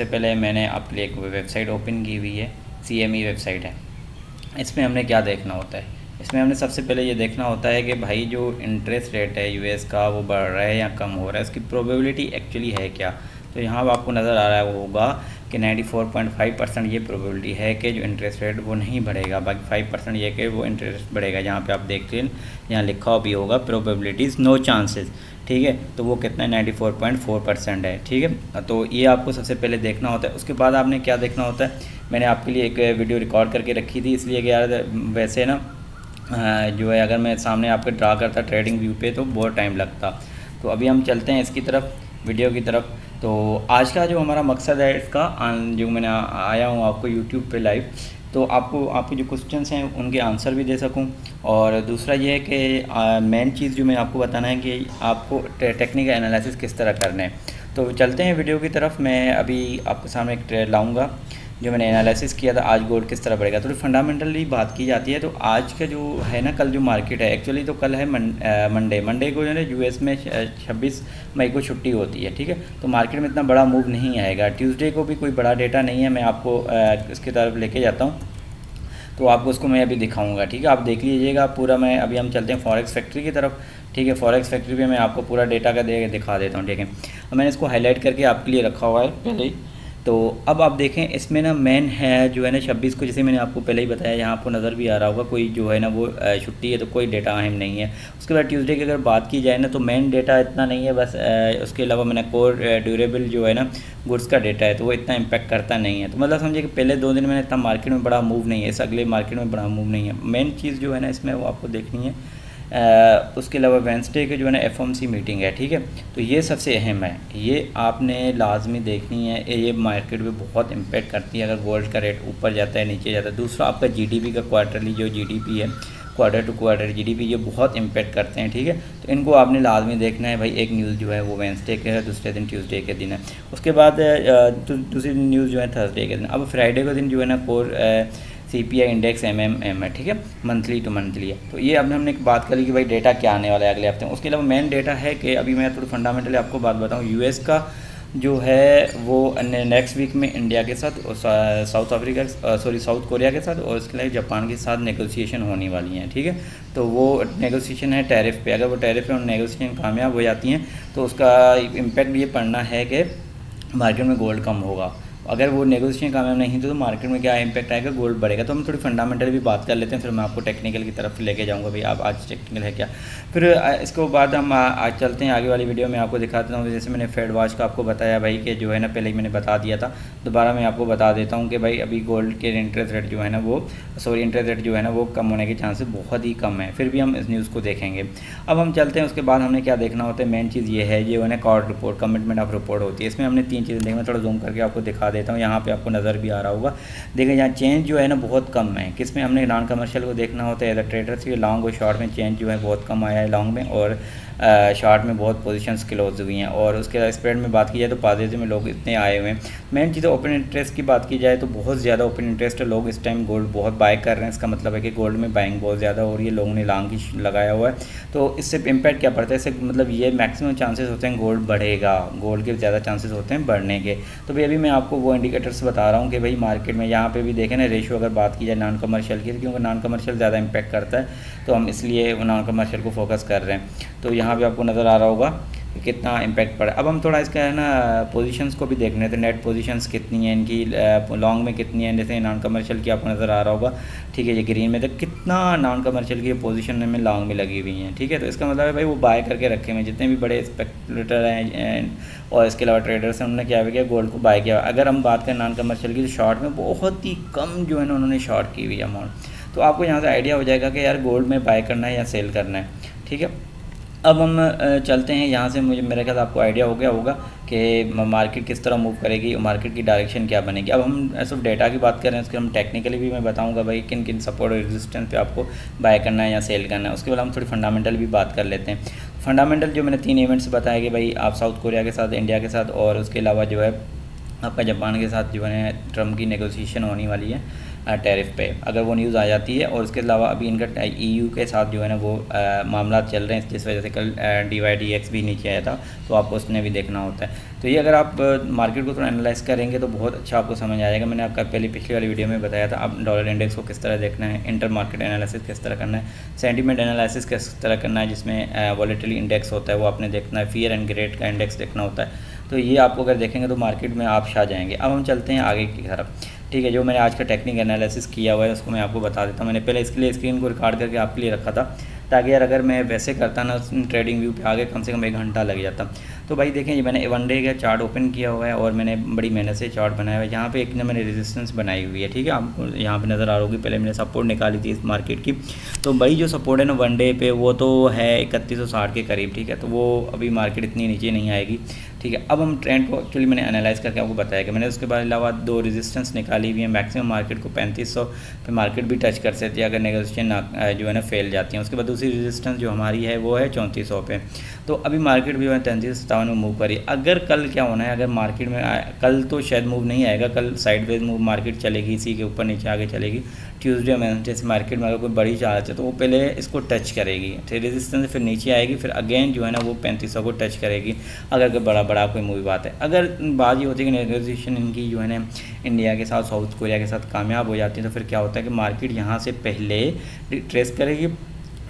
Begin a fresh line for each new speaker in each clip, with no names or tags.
सबसे पहले मैंने आपके लिए एक वेबसाइट ओपन की हुई है, CME वेबसाइट है। इसमें हमने क्या देखना होता है, इसमें हमने सबसे पहले ये देखना होता है कि भाई जो इंटरेस्ट रेट है यूएस का वो बढ़ रहा है या कम हो रहा है, इसकी प्रोबेबिलिटी एक्चुअली है क्या। तो यहाँ आपको नज़र आ रहा है वो होगा कि 94.5% ये प्रोबेबिलिटी है कि जो इंटरेस्ट रेट वो नहीं बढ़ेगा, बाकी 5% ये कि वो इंटरेस्ट बढ़ेगा। जहाँ पे आप देख लें यहाँ लिखा भी होगा प्रोबेबिलिटीज़ नो चांसेस, ठीक है। तो वो कितना है 94.4% है, ठीक है। तो ये आपको सबसे पहले देखना होता है। उसके बाद आपने क्या देखना होता है, मैंने आपके लिए एक वीडियो रिकॉर्ड करके रखी थी, इसलिए कि यार वैसे ना जो है अगर मैं सामने आपको ड्रा करता ट्रेडिंग व्यू पे तो बहुत टाइम लगता। तो अभी हम चलते हैं इसकी तरफ, वीडियो की तरफ। तो आज का जो हमारा मकसद है इसका, जो मैंने आया हूँ आपको यूट्यूब पे लाइव, तो आपके जो क्वेश्चंस हैं उनके आंसर भी दे सकूं। और दूसरा ये है कि मेन चीज़ जो मैं आपको बताना है कि आपको टेक्निकल एनालिसिस किस तरह करना है। तो चलते हैं वीडियो की तरफ। मैं अभी आपके सामने एक ट्रेड लाऊंगा जो मैंने एनालिसिस किया था, आज गोल्ड किस तरह बढ़ेगा। थोड़ी फंडामेंटली बात की जाती है। तो आज का जो है ना, कल जो मार्केट है एक्चुअली, तो कल है मंडे को जो है यूएस में 26 मई को छुट्टी होती है, ठीक है। तो मार्केट में इतना बड़ा मूव नहीं आएगा। ट्यूसडे को भी कोई बड़ा डेटा नहीं है, मैं आपको इसकी तरफ लेके जाता हूँ, तो आपको उसको मैं अभी दिखाऊंगा, ठीक है। आप देख लीजिएगा पूरा। मैं अभी हम चलते हैं फॉरेक्स फैक्ट्री की तरफ, ठीक है। फॉरेक्स फैक्ट्री पे मैं आपको पूरा डेटा का दिखा देता हूँ, ठीक है। अब मैंने इसको हाईलाइट करके आपके लिए रखा हुआ है पहले ही। तो अब आप देखें इसमें ना मेन है जो है ना 26 को, जैसे मैंने आपको पहले ही बताया, यहाँ आपको नज़र भी आ रहा होगा कोई जो है ना वो छुट्टी है, तो कोई डेटा अहम नहीं है। उसके बाद ट्यूसडे की अगर बात की जाए ना, तो मेन डेटा इतना नहीं है, बस उसके अलावा मैंने कोर ड्यूरेबल जो है ना गुड्स का डेटा है, तो वो इतना इम्पैक्ट करता नहीं है। तो मतलब समझिए कि पहले 2 दिन में इतना मार्केट में बड़ा मूव नहीं है, इस अगले मार्केट में बड़ा मूव नहीं है। मेन चीज़ जो है ना इसमें वो आपको देखनी है। उसके अलावा वेंसडे के जो है ना FOMC मीटिंग है, ठीक है। तो ये सबसे अहम है, ये आपने लाजमी देखनी है। ये मार्केट में बहुत इम्पेक्ट करती है अगर गोल्ड का रेट ऊपर जाता है नीचे जाता है। दूसरा आपका GDP का क्वार्टरली जो GDP है, क्वार्टर टू क्वार्टर GDP, ये बहुत इम्पेक्ट करते हैं, ठीक है। तो इनको आपने लाजमी देखना है भाई। एक न्यूज़ जो है वो वेंसडे के है, दूसरे दिन ट्यूसडे के दिन है। उसके बाद दूसरी न्यूज़ जो है थर्सडे के दिन। अब फ्राइडे के दिन जो है ना कोर CPI इंडेक्स MMM है, ठीक है, मंथली टू मंथली है। तो ये अब हमने बात करी कि भाई डेटा क्या आने वाला है अगले हफ्ते में। उसके अलावा मेन डेटा है कि अभी मैं थोड़ी फंडामेंटली आपको बात बताऊँ, यूएस का जो है वो नेक्स्ट वीक में इंडिया के साथ, साउथ कोरिया के साथ, और इसके अलावा जापान के साथ नेगोशिएशन होने वाली हैं, ठीक है। तो वो नेगोशिएशन है टैरिफ पे। अगर वो टैरिफ पे नेगोशिएशन कामयाब हो जाती हैं तो उसका इम्पैक्ट ये पड़ना है कि मार्केट में गोल्ड कम होगा। अगर वो नेगोशिएशन कामयाब नहीं तो मार्केट में क्या इम्पैक्ट आएगा, गोल्ड बढ़ेगा। तो हम थोड़ी फंडामेंटल भी बात कर लेते हैं, फिर मैं आपको टेक्निकल की तरफ लेके जाऊंगा भाई आप आज टेक्निकल है क्या। फिर इसके बाद हम आज चलते हैं आगे वाली वीडियो में आपको दिखाता हूँ। जैसे मैंने फेड वॉच का आपको बताया भाई कि जो है ना पहले ही मैंने बता दिया था, दोबारा मैं आपको बता देता हूँ कि भाई अभी गोल्ड के इंटरेस्ट रेट जो है ना वो इंटरेस्ट रेट जो है ना वो कम होने के चांसेस बहुत ही कम है। फिर भी हम इस न्यूज़ को देखेंगे। अब हम चलते हैं, उसके बाद हमने क्या देखना होता है, मेन चीज़ ये है, ये है cord report, commitment of report होती है। इसमें हमने 3 चीज़ें देखना, थोड़ा जूम करके आपको दिखा देता हूँ। यहाँ पे आपको नज़र भी आ रहा होगा, देखिए यहाँ चेंज जो है ना बहुत कम है। किस में हमने नॉन कमर्शियल को देखना होता है, एज अ ट्रेडर्स के लॉन्ग और शॉर्ट में चेंज जो है बहुत कम आया है लॉन्ग में, और शॉर्ट में बहुत पोजीशंस क्लोज हुई हैं। और उसके स्प्रेड में बात की जाए तो पॉजिटिव में लोग इतने आए हुए हैं। मेन चीज़ ओपन इंटरेस्ट की बात की जाए तो बहुत ज़्यादा ओपन इंटरेस्ट है, लोग इस टाइम गोल्ड बहुत बाय कर रहे हैं। इसका मतलब है कि गोल्ड में बाइंग बहुत ज़्यादा हो रही है, लोगों ने लॉन्ग ही लगाया हुआ है। तो इससे इम्पैक्ट क्या पड़ता है, इससे मतलब ये मैक्सिमम चांसेस होते हैं गोल्ड बढ़ेगा, गोल्ड के ज़्यादा चांसेस होते हैं बढ़ने के। तो भाई अभी मैं आपको वो इंडिकेटर्स बता रहा हूँ कि भाई मार्केट में यहाँ पे भी देखें ना, रेशियो अगर बात की जाए नॉन कमर्शियल की, क्योंकि नॉन कमर्शियल ज़्यादा इम्पैक्ट करता है, तो हम इसलिए नॉन कमर्शियल को फोकस कर रहे हैं। तो यहाँ पे आपको नज़र आ रहा होगा कि कितना इम्पैक्ट पड़ा। अब हम थोड़ा इसका है ना पोजीशंस को भी देखने थे, नेट पोजीशंस कितनी हैं इनकी, लॉन्ग में कितनी है। जैसे नॉन कमर्शियल की आपको नज़र आ रहा होगा, ठीक है, ये ग्रीन में, तो कितना नॉन कमर्शियल की पोजीशन में लॉन्ग में लगी हुई हैं, ठीक है। तो इसका मतलब है भाई वो बाय करके रखे हुए जितने भी बड़े स्पेकुलेटर हैं और इसके अलावा ट्रेडर्स हैं, उन्होंने क्या किया, गोल्ड को बाय किया। अगर हम बात करें नॉन कमर्शियल की, तो शॉर्ट में बहुत ही कम जो है ना उन्होंने शॉर्ट की हुई अमाउंट। तो आपको यहाँ से आइडिया हो जाएगा कि यार गोल्ड में बाय करना है या सेल करना है, ठीक है। अब हम चलते हैं यहाँ से। मुझे मेरे ख्याल आपको आइडिया हो गया होगा कि मार्केट किस तरह मूव करेगी, मार्केट की डायरेक्शन क्या बनेगी। अब हम सिर्फ डेटा की बात कर रहे हैं, उसके हम टेक्निकली भी मैं बताऊंगा भाई किन किन सपोर्ट और रेजिस्टेंस पे आपको बाय करना है या सेल करना है। उसके बाद हम थोड़ी फंडामेंटल भी बात कर लेते हैं। फंडामेंटल जो मैंने 3 इवेंट्स बताए कि भाई आप साउथ कोरिया के साथ, इंडिया के साथ, और उसके अलावा जो है आपका जापान के साथ जो है ट्रम्प की नेगोशिएशन होने वाली है टैरिफ पे, अगर वो न्यूज़ आ जाती है। और उसके अलावा अभी इनका EU के साथ जो है ना वो मामला चल रहे हैं, जिस वजह से कल DYDX भी नीचे आया था, तो आपको उसने भी देखना होता है। तो ये अगर आप मार्केट को थोड़ा एनालाइज करेंगे तो बहुत अच्छा आपको समझ आ जाएगा। मैंने आपका पहले पिछली वाली वीडियो में बताया था आप डॉलर इंडेक्स को किस तरह देखना है, इंटर मार्केट एनालिसिस किस तरह करना है, सेंटीमेंट एनालिसिस किस तरह करना है, जिसमें वॉलेटिलिटी इंडेक्स होता है वो आपने देखना है, फियर एंड ग्रेड का इंडेक्स देखना होता है। तो ये आपको अगर देखेंगे तो मार्केट में आप छा जाएंगे। अब हम चलते हैं आगे की तरफ, ठीक है। जो मैंने आज का टेक्निक एनालिसिस किया हुआ है उसको मैं आपको बता देता हूँ। मैंने पहले इसके लिए स्क्रीन को रिकॉर्ड करके आपके लिए रखा था, ताकि यार अगर मैं वैसे करता ना ट्रेडिंग व्यू पे आगे कम से कम 1 घंटा लग जाता। तो भाई देखें, ये मैंने 1 डे का चार्ट ओपन किया हुआ है और मैंने बड़ी मेहनत से चार्ट बनाया हुआ है। यहाँ पे एक ना मैंने रेजिस्टेंस बनाई हुई है, ठीक है, आपको यहाँ पे नज़र आ रही होगी। पहले मैंने सपोर्ट निकाली थी इस मार्केट की, तो बड़ी जो सपोर्ट है ना 1 डे पे वो तो है 3160 के करीब, ठीक है। तो वो अभी मार्केट इतनी नीचे नहीं आएगी, ठीक है। अब हम ट्रेंड को एक्चुअली मैंने एनालाइज करके आपको बताया कि मैंने उसके बाद अलावा 2 रेजिस्टेंस निकाली हुई है। मैक्सिमम मार्केट को 3500 पे मार्केट भी टच कर सकती है अगर नेगोशिएशन जो है ना फेल जाती है। उसके बाद दूसरी रेजिस्टेंस जो हमारी है वो है 3400 पे। तो अभी मार्केट भी 3357 में मूव करी। अगर कल क्या होना है, अगर मार्केट में कल तो शायद मूव नहीं आएगा, कल साइडवेज मूव मार्केट चलेगी, इसी के ऊपर नीचे आगे चलेगी। ट्यूसडे वेडनेसडे से मार्केट में अगर कोई बड़ी चार्ज है तो वो पहले इसको टच करेगी, फिर रेजिस्टेंस फिर नीचे आएगी, फिर अगेन जो है ना वो 3500 को टच करेगी अगर कोई बड़ा कोई मूवी बात है। अगर बात ये होती है कि नेगोशिएशन इनकी जो है ना इंडिया के साथ साउथ कोरिया के साथ कामयाब हो जाती है, तो फिर क्या होता है कि मार्केट यहाँ से पहले ट्रेस करेगी,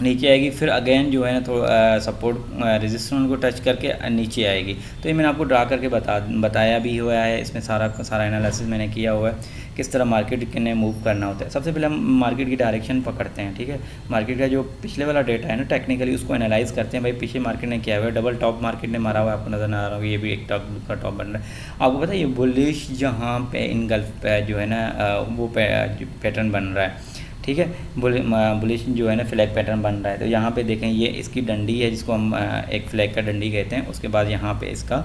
नीचे आएगी, फिर अगेन जो है ना थोड़ा सपोर्ट रेजिस्टेंस को टच करके नीचे आएगी। तो ये मैंने आपको ड्रा करके बताया भी हुआ है। इसमें सारा एनालिसिस मैंने किया हुआ है किस तरह मार्केट ने मूव करना होता है। सबसे पहले हम मार्केट की डायरेक्शन पकड़ते हैं, ठीक है। मार्केट का जो पिछले वाला डेटा है ना टेक्निकली उसको एनालाइज करते हैं। भाई पीछे मार्केट ने किया हुआ है, डबल टॉप मार्केट ने मारा हुआ है, आपको नज़र आ रहा होगा, ये भी एक टॉप का टॉप बन रहा है। आपको पता है ये बुलिश जहाँ पे इनगल्फ पे जो है ना वो पैटर्न बन रहा है, ठीक है। बुलिश जो है ना फ्लैग पैटर्न बन रहा है। तो यहाँ पे देखें ये इसकी डंडी है जिसको हम एक फ्लैग का डंडी कहते हैं। उसके बाद यहाँ पे इसका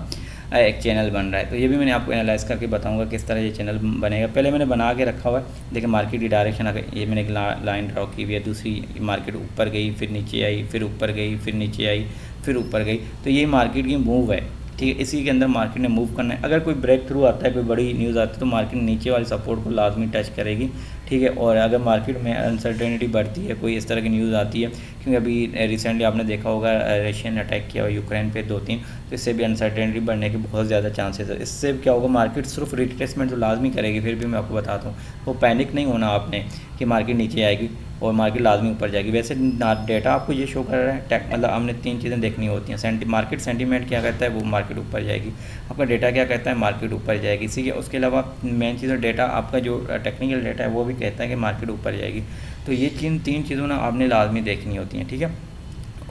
एक चैनल बन रहा है। तो ये भी मैंने आपको एनालाइज करके बताऊंगा किस तरह ये चैनल बनेगा। पहले मैंने बना के रखा हुआ है। देखिए मार्केट की डायरेक्शन अगर ये मैंने एक लाइन ड्रॉ की हुई है, दूसरी मार्केट ऊपर गई, फिर नीचे आई, फिर ऊपर गई, फिर नीचे आई, फिर ऊपर गई। तो ये मार्केट की मूव है, ठीक है। इसी के अंदर मार्केट ने मूव करना है। अगर कोई ब्रेक थ्रू आता है, कोई बड़ी न्यूज़ आती है, तो मार्केट नीचे वाली सपोर्ट को लाजमी टच करेगी, ठीक है। और अगर मार्केट में अनसर्टेनिटी बढ़ती है, कोई इस तरह की न्यूज़ आती है, क्योंकि अभी रिसेंटली आपने देखा होगा रशिया ने अटैक किया हुआ यूक्रेन पे 2-3, तो इससे भी अनसर्टेनिटी बढ़ने के बहुत ज़्यादा चांसेस है। इससे क्या होगा, मार्केट सिर्फ रिट्रेसमेंट तो लाजमी करेगी, फिर भी मैं आपको बताता हूँ वो पैनिक नहीं होना आपने कि मार्केट नीचे आएगी और मार्केट लाजमी ऊपर जाएगी। वैसे डेटा आपको ये शो कर रहा है, मतलब हमने 3 चीज़ें देखनी होती हैं। मार्केट सेंटीमेंट क्या कहता है, वो मार्केट ऊपर जाएगी। आपका डेटा क्या कहता है, मार्केट ऊपर जाएगी। इसी के उसके अलावा मेन चीज़ डेटा आपका जो टेक्निकल डेटा है वो भी कहता है कि मार्केट ऊपर जाएगी। तो ये 3 चीज़ों ना आपने लाजमी देखनी होती हैं, ठीक है।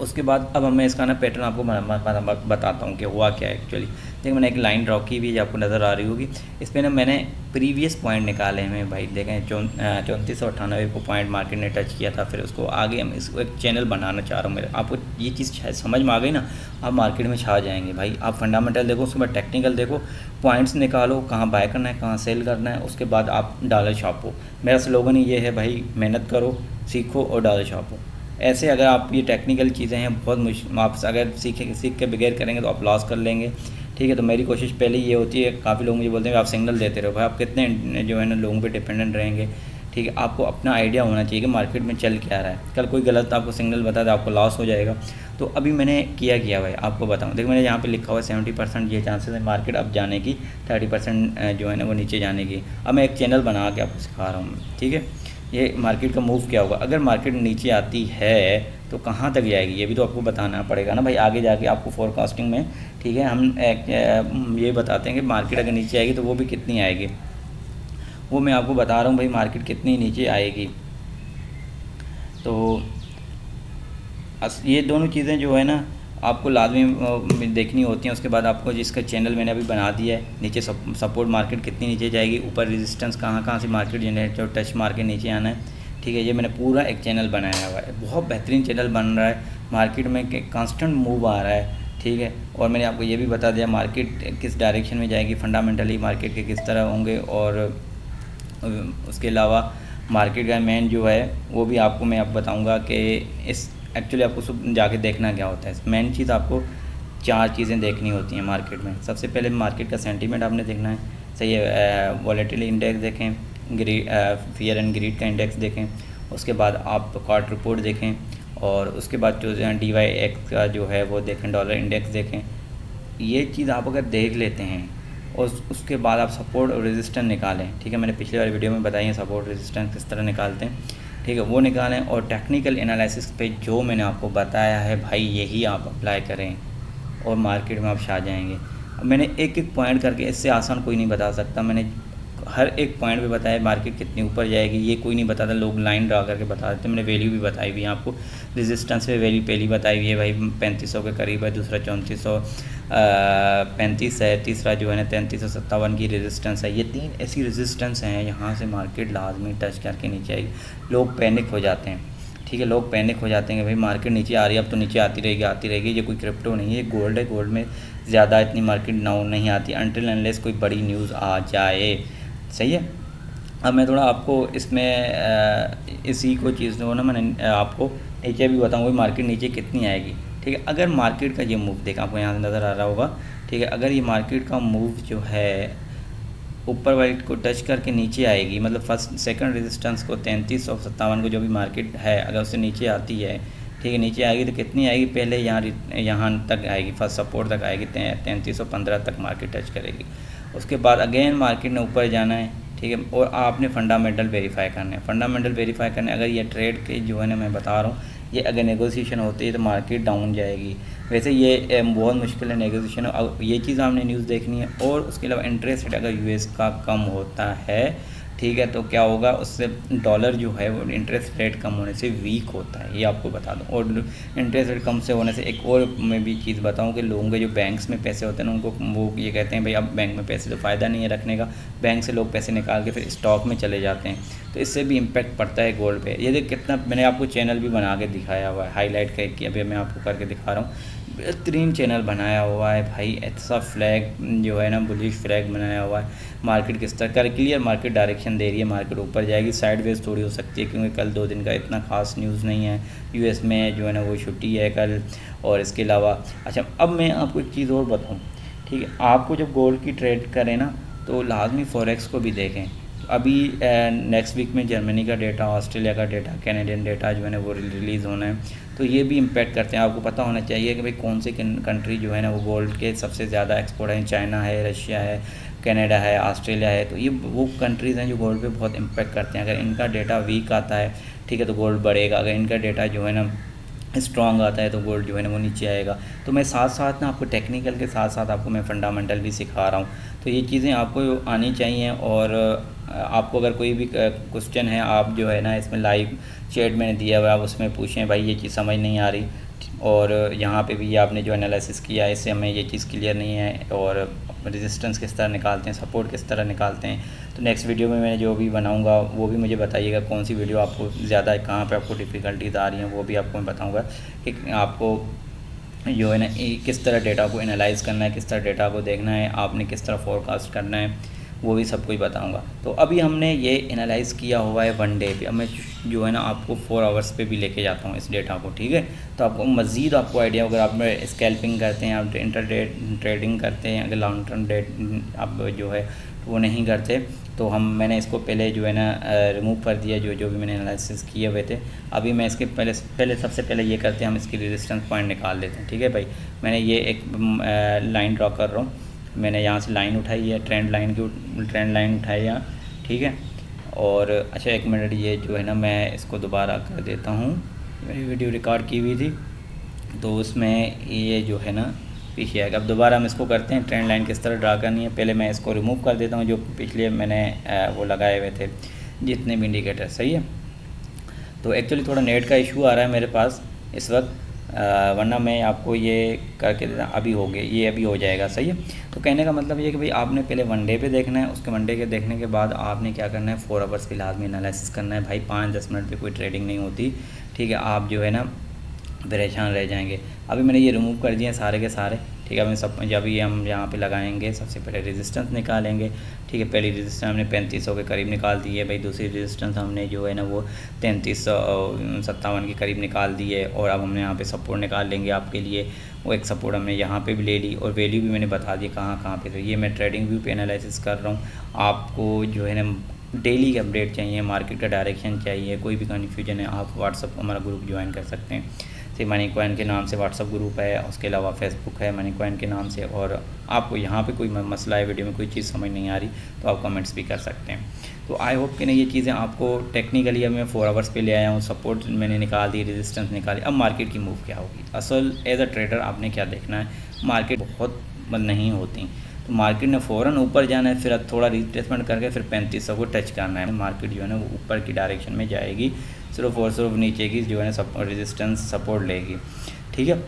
उसके बाद अब मैं इसका ना पैटर्न आपको बताता हूँ कि हुआ क्या है एक्चुअली। देखिए मैंने एक लाइन ड्रॉ की हुई है, आपको नज़र आ रही होगी। इस पर ना मैंने प्रीवियस पॉइंट निकाले हैं भाई। देखें 3498 को पॉइंट मार्केट ने टच किया था, फिर उसको आगे हम इसको एक चैनल बनाना चाह रहा हूँ। मेरे आपको ये चीज़ शायद समझ में आ गई ना, आप मार्केट में छा जाएंगे भाई। आप फंडामेंटल देखो, उसके बाद टेक्निकल देखो, पॉइंट्स निकालो, कहाँ बाय करना है, कहाँ सेल करना है, उसके बाद आप डॉलर छापो। मेरा स्लोगन ही ये है भाई, मेहनत करो, सीखो और डॉलर छापो। ऐसे अगर आप ये टेक्निकल चीज़ें हैं बहुत मुश्किल, आप अगर सीख के बगैर करेंगे तो आप लॉस कर लेंगे, ठीक है। तो मेरी कोशिश पहले ये होती है, काफ़ी लोग मुझे बोलते हैं आप सिग्नल देते रहो। भाई आप कितने जो है ना लोगों पे डिपेंडेंट रहेंगे, ठीक है। आपको अपना आइडिया होना चाहिए कि मार्केट में चल क्या रहा है। कल कोई गलत आपको सिग्नल बता दे, आपको लॉस हो जाएगा। तो अभी मैंने किया भाई आपको बताऊँ। देखो मैंने यहाँ पे लिखा हुआ है 70% ये चांसेस है मार्केट अब जाने की, 30% जो है ना वो नीचे जाने की। अब मैं एक चैनल बना के आपको सिखा रहा हूँ, ठीक है। ये मार्केट का मूव क्या होगा, अगर मार्केट नीचे आती है तो कहाँ तक जाएगी, ये भी तो आपको बताना पड़ेगा ना भाई, आगे जाके आपको फोरकास्टिंग में, ठीक है। हम ये बताते हैं कि मार्केट अगर नीचे आएगी तो वो भी कितनी आएगी, वो मैं आपको बता रहा हूँ भाई मार्केट कितनी नीचे आएगी। तो ये दोनों चीज़ें जो है ना आपको लाजमी देखनी होती हैं। उसके बाद आपको जिसका चैनल मैंने अभी बना दिया है, नीचे सपोर्ट मार्केट कितनी नीचे जाएगी, ऊपर रेजिस्टेंस कहाँ से मार्केट जनरेट जो टच मार के नीचे आना है, ठीक है। ये मैंने पूरा एक चैनल बनाया हुआ है, बहुत बेहतरीन चैनल बन रहा है। मार्केट में कांस्टेंट मूव आ रहा है, ठीक है। और मैंने आपको ये भी बता दिया मार्केट किस डायरेक्शन में जाएगी, फंडामेंटली मार्केट के किस तरह होंगे, और उसके अलावा मार्केट का मेन जो है वो भी आपको मैं बताऊँगा कि इस एक्चुअली आपको सब जाके देखना क्या होता है। मेन चीज़ आपको 4 चीज़ें देखनी होती हैं मार्केट में। सबसे पहले मार्केट का सेंटीमेंट आपने देखना है, सही है। वॉलेटिलिटी इंडेक्स देखें, फियर एंड ग्रीड का इंडेक्स देखें। उसके बाद आप क्वार्टर रिपोर्ट देखें, और उसके बाद जो DYX का जो है वो देखें, डॉलर इंडेक्स देखें, ये चीज़ आप अगर देख लेते हैं और उसके बाद आप सपोर्ट और रेजिस्टेंस निकालें, ठीक है, मैंने पिछले वाली वीडियो में बताई है सपोर्ट रेजिस्टेंस किस तरह निकालते हैं, ठीक है, वो निकालें और टेक्निकल एनालिसिस पे जो मैंने आपको बताया है भाई यही आप अप्लाई करें और मार्केट में आप छा जाएंगे। अब मैंने एक एक पॉइंट करके, इससे आसान कोई नहीं बता सकता, मैंने हर एक पॉइंट पे बताया मार्केट कितनी ऊपर जाएगी, ये कोई नहीं बताता, लोग लाइन ड्रा करके बता देते। मैंने वैल्यू भी बताई हुई है आपको, रेजिस्टेंस पे वैल्यू पहली बताई हुई है भाई 3500 के करीब है, दूसरा 3435 है, तीसरा जो है ना 3357 की रेजिस्टेंस है। ये 3 ऐसी रेजिस्टेंस हैं, यहाँ से मार्केट लाजमी टच करके नीचे आएगी। लोग पैनिक हो जाते हैं, ठीक है, लोग पैनिक हो जाते हैं कि भाई मार्केट नीचे आ रही है, अब तो नीचे आती रहेगी। ये कोई क्रिप्टो नहीं है, गोल्ड है, गोल्ड में ज़्यादा इतनी मार्केट डाउन नहीं आती अनटिल अनलेस कोई बड़ी न्यूज़ आ जाए, सही है। अब मैं थोड़ा आपको इसमें इसी को चीज़ जो ना मैंने आपको नीचे भी बताऊँगा मार्केट नीचे कितनी आएगी, ठीक है। अगर मार्केट का ये मूव देखा, आपको यहाँ नज़र आ रहा होगा, ठीक है, अगर ये मार्केट का मूव जो है ऊपर वाइट को टच करके नीचे आएगी, मतलब फर्स्ट सेकंड रेजिस्टेंस को 3357 को जो भी मार्केट है अगर उससे नीचे आती है, ठीक है, नीचे आएगी तो कितनी आएगी, पहले यहाँ तक आएगी, फर्स्ट सपोर्ट तक आएगी, 3315 तक मार्केट टच करेगी। उसके बाद अगेन मार्केट ने ऊपर जाना है, ठीक है, और आपने फंडामेंटल वेरीफाई करने हैं। फंडामेंटल वेरीफाई करने अगर ये ट्रेड के जो है ना मैं बता रहा हूँ, ये अगर नेगोशिएशन होती है तो मार्केट डाउन जाएगी। वैसे ये बहुत मुश्किल है नेगोशिएशन, ये चीज़ आपने न्यूज़ देखनी है। और उसके अलावा इंटरेस्ट रेट अगर यूएस का कम होता है, ठीक है, तो क्या होगा, उससे डॉलर जो है वो इंटरेस्ट रेट कम होने से वीक होता है, ये आपको बता दूं। और इंटरेस्ट रेट कम से होने से एक और मैं भी चीज़ बताऊं कि लोगों के जो बैंक्स में पैसे होते हैं ना, उनको वो ये कहते हैं भाई अब बैंक में पैसे तो फ़ायदा नहीं है रखने का, बैंक से लोग पैसे निकाल के फिर स्टॉक में चले जाते हैं, तो इससे भी इम्पैक्ट पड़ता है गोल्ड पे। ये देख कितना, मैंने आपको चैनल भी बना के दिखाया हुआ है, हाईलाइट करके अभी मैं आपको करके दिखा रहा हूँ, बेहतरीन चैनल बनाया हुआ है भाई, ऐसा फ्लैग जो है ना बुलिश फ्लैग बनाया हुआ है। मार्केट किस तरह कर क्लियर मार्केट डायरेक्शन दे रही है, मार्केट ऊपर जाएगी, साइडवेज थोड़ी हो सकती है क्योंकि कल 2 दिन का इतना खास न्यूज़ नहीं है, यूएस में जो है ना वो छुट्टी है कल। और इसके अलावा अच्छा, अब मैं आपको एक चीज़ और बताऊँ, ठीक है, आपको जब गोल्ड की ट्रेड करें ना तो लाजमी फॉरेक्स को भी देखें। अभी नेक्स्ट वीक में जर्मनी का डेटा, ऑस्ट्रेलिया का डेटा, कैनेडियन डेटा जो है ना वो रिलीज़ होना है, तो ये भी इम्पैक्ट करते हैं। आपको पता होना चाहिए कि भाई कौन से कंट्री जो है ना वो गोल्ड के सबसे ज़्यादा एक्सपोर्ट है, चाइना है, रशिया है, कनाडा है, ऑस्ट्रेलिया है, तो ये वो कंट्रीज़ हैं जो गोल्ड पे बहुत इम्पैक्ट करते हैं। अगर इनका डेटा वीक आता है, ठीक है, तो गोल्ड बढ़ेगा, अगर इनका डेटा जो है ना स्ट्रॉन्ग आता है तो गोल्ड जो है ना वो नीचे आएगा। तो मैं साथ साथ ना आपको टेक्निकल के साथ साथ आपको मैं फंडामेंटल भी सिखा रहा हूँ, तो ये चीज़ें आपको आनी चाहिए। और आपको अगर कोई भी क्वेश्चन है, आप जो है ना इसमें लाइव चैट मैंने दिया हुआ है, आप उसमें पूछें भाई ये चीज़ समझ नहीं आ रही, और यहाँ पे भी आपने जो एनालिसिस किया है इससे हमें ये चीज़ क्लियर नहीं है, और रेजिस्टेंस किस तरह निकालते हैं, सपोर्ट किस तरह निकालते हैं। तो नेक्स्ट वीडियो में मैं जो भी बनाऊंगा वो भी मुझे बताइएगा कौन सी वीडियो आपको ज़्यादा, कहाँ पे आपको डिफ़िकल्टीज आ रही हैं, वो भी आपको मैं बताऊंगा कि आपको जो है ना किस तरह डेटा को एनालाइज़ करना है, किस तरह डेटा को देखना है, आपने किस तरह फोरकास्ट करना है, वो भी सब कुछ बताऊंगा। तो अभी हमने ये एनालाइज़ किया हुआ है 1 डे पे, अब मैं जो है ना आपको 4 आवर्स पे भी लेके जाता हूँ इस डेटा को, ठीक है। तो आपको मज़ीद आपको आइडिया, अगर आप स्कैल्पिंग करते हैं, आप इंटरडे ट्रेडिंग करते हैं, अगर लॉन्ग टर्म डेट आप जो है वो नहीं करते, तो मैंने इसको पहले जो है ना रिमूव कर दिया, जो भी मैंने एनालिसिस किए हुए थे। अभी मैं इसके पहले सबसे पहले ये करते हैं, हम इसकी रेजिस्टेंस पॉइंट निकाल लेते हैं, ठीक है भाई। मैंने ये एक लाइन ड्रॉ कर रहा हूँ, मैंने यहाँ से लाइन उठाई है, ट्रेंड लाइन उठाई है, ठीक है। और अच्छा 1 मिनट, ये जो है ना मैं इसको दोबारा कर देता हूँ, मेरी वीडियो रिकॉर्ड की हुई थी तो उसमें ये जो है ना पीछे आएगा। अब दोबारा हम इसको करते हैं, ट्रेंड लाइन किस तरह ड्रा करनी है। पहले मैं इसको रिमूव कर देता हूँ जो पिछले मैंने वो लगाए हुए थे जितने भी इंडिकेटर, सही है। तो एक्चुअली थोड़ा नेट का इशू आ रहा है मेरे पास इस वक्त, वरना मैं आपको ये करके देता, अभी हो गया, ये अभी हो जाएगा, सही है। तो कहने का मतलब ये कि भाई आपने पहले 1 डे पे देखना है, उसके 1 डे के देखने के बाद आपने क्या करना है, 4 आवर्स पे लाजमी एनालिसिस करना है भाई। 5-10 मिनट पे कोई ट्रेडिंग नहीं होती, ठीक है, आप जो है ना परेशान रह जाएंगे। अभी मैंने ये रिमूव कर दिए सारे के सारे, ठीक है। जब ये हम यहाँ पे लगाएंगे, सबसे पहले रेजिस्टेंस निकालेंगे, ठीक है। पहली रेजिस्टेंस हमने 3500 के करीब निकाल दी है भाई, दूसरी रेजिस्टेंस हमने जो है ना वो 3357 के करीब निकाल दी है। और अब हमने यहाँ पे सपोर्ट निकाल लेंगे आपके लिए, वो एक सपोर्ट हमने यहाँ पे भी ले ली, और वैल्यू भी मैंने बता दी कहाँ पे। तो ये मैं ट्रेडिंग व्यू पे एनालिसिस कर रहा हूँ। आपको जो है ना डेली की अपडेट चाहिए, मार्केट का डायरेक्शन चाहिए, कोई भी कन्फ्यूजन है, आप व्हाट्सअप हमारा ग्रुप ज्वाइन कर सकते हैं, से मनी कॉइन के नाम से व्हाट्सअप ग्रुप है, उसके अलावा फेसबुक है मनी कॉइन के नाम से। और आपको यहाँ पे कोई मसला है, वीडियो में कोई चीज़ समझ नहीं आ रही तो आप कमेंट्स भी कर सकते हैं। तो आई होप कि नहीं ये चीज़ें आपको टेक्निकली अब मैं 4 आवर्स पे ले आया हूँ, सपोर्ट मैंने निकाल दी, रेजिस्टेंस निकाली। अब मार्केट की मूव क्या होगी, असल एज अ ट्रेडर आपने क्या देखना है, मार्केट बहुत नहीं होती, तो मार्केट ने फ़ौरन ऊपर जाना है, फिर अब थोड़ा रिट्रेसमेंट करके फिर 3500 को टच करना है। मार्केट जो है ना वो ऊपर की डायरेक्शन में जाएगी, सिर्फ और सिर्फ नीचे की जो है ना रेजिस्टेंस सपोर्ट लेगी, ठीक है।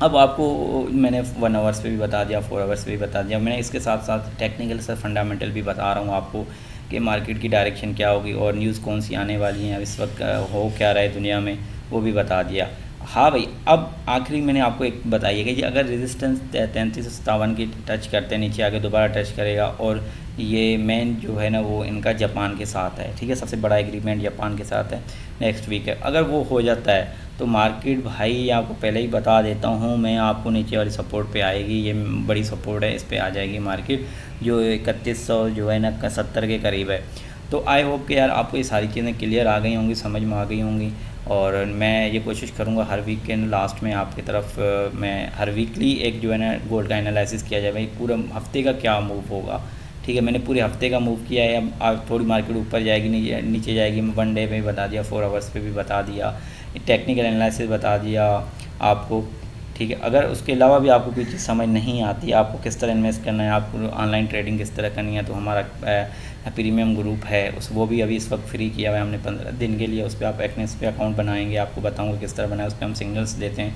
अब आपको मैंने 1 आवर्स पे भी बता दिया, 4 आवर्स पे भी बता दिया, मैं इसके साथ साथ टेक्निकल से फंडामेंटल भी बता रहा हूँ आपको कि मार्केट की डायरेक्शन क्या होगी और न्यूज़ कौन सी आने वाली हैं, अब इस वक्त हो क्या रहा है दुनिया में वो भी बता दिया। हाँ भाई, अब आखिरी मैंने आपको एक बताइए कि अगर रेजिस्टेंस 3357 की टच करते हैं, नीचे आके दोबारा टच करेगा, और ये मेन जो है ना वो इनका जापान के साथ है, ठीक है, सबसे बड़ा एग्रीमेंट जापान के साथ है, नेक्स्ट वीक है। अगर वो हो जाता है तो मार्केट भाई आपको पहले ही बता देता हूँ मैं, आपको नीचे वाली सपोर्ट पे आएगी, ये बड़ी सपोर्ट है, इस पे आ जाएगी मार्केट, जो 3100 जो है ना 70 के करीब है। तो आई होप कि यार आपको ये सारी चीज़ें क्लियर आ गई होंगी, समझ में आ गई होंगी। और मैं ये कोशिश करूँगा हर वीक के लास्ट में आपकी तरफ मैं हर वीकली एक जो है ना गोल्ड का एनालिसिस किया जाए, भाई पूरा हफ्ते का क्या मूव होगा, ठीक है। मैंने पूरे हफ्ते का मूव किया है, अब थोड़ी मार्केट ऊपर जाएगी नीचे जाएगी, मैं 1 डे में भी बता दिया, 4 आवर्स पे भी बता दिया, टेक्निकल एनालिसिस बता दिया आपको, ठीक है। अगर उसके अलावा भी आपको कोई चीज़ समझ नहीं आती, आपको किस तरह इन्वेस्ट करना है, आपको ऑनलाइन ट्रेडिंग किस तरह करनी है, तो हमारा प्रीमियम ग्रुप है वो भी अभी इस वक्त फ्री किया हुआ है हमने 15 दिन के लिए। उस पर आप एक्नेस पे अकाउंट बनाएंगे, आपको बताऊंगा किस तरह बनाए, उस पर हम सिग्नल्स देते हैं,